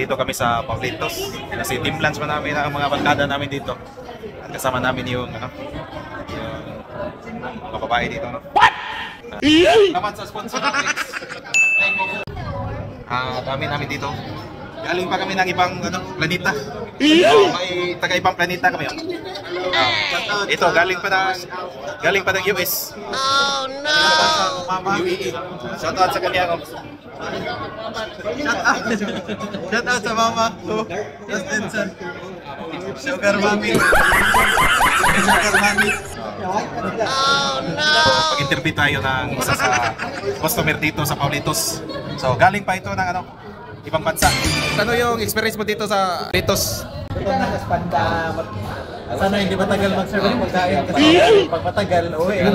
nandito kami sa Paulitos. Kasi team lunch pa namin ang mga barkada namin dito. At kasama namin yung mga babae dito, no? What? Salamat sa sponsor natin. Dami namin dito. Galing pa kami ng ibang planeta. May taga-ibang planeta kami. Ito galing pa ng US. Oh no. UAE. Shout out sa kanya. Shout out sa mama ko. Justin San. Sugar Mami. Sugar Mami. Oh no. Pag-interview tayo ng isa sa customer dito sa Paulitos. So galing pa ito ng ibang bansa. Ano yung experience mo dito sa Paulitos? Sana hindi matagal mag-serve ng pagkain kasi pag matagal, uwi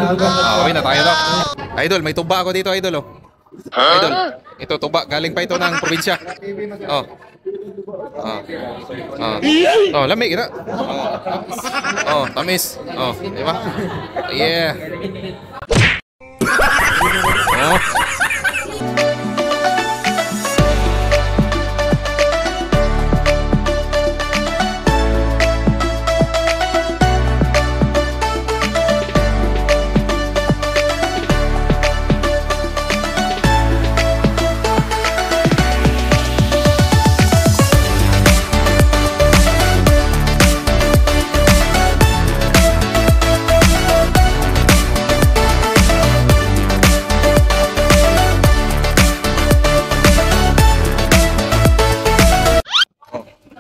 na tayo na. Idol, may tuba ako dito, Idol. Idol, ito tuba. Galing pa ito ng probinsya. Lamig na. Tamis. Di ba? Yeah.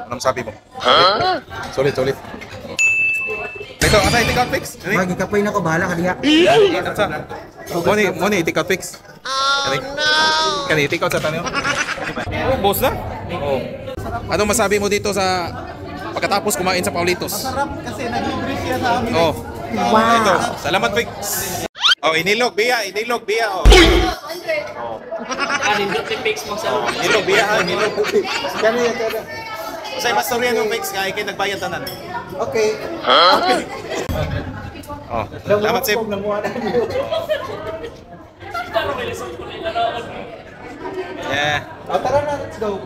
Anong sabi mo? Sulit. Ito, asa i-take out fix? Magi kapoy na ko, bahala ka diha. Moni, i-take out fix. Oh no! Kani, i-take out sa tanyo. Boss na? Anong masabi mo dito sa pagkatapos kumain sa Paulitos? Masarap kasi nag-libre siya sa amin. Wow! Ito, salamat fix. Inilog, biya. Nindot ni Fix mo sa Inilog, biya. Kani. Kasi mas storya nung fix kaya kayo nagbayad tanan. Okay. Salamat, Sip. Yeah. Tara na, let's go.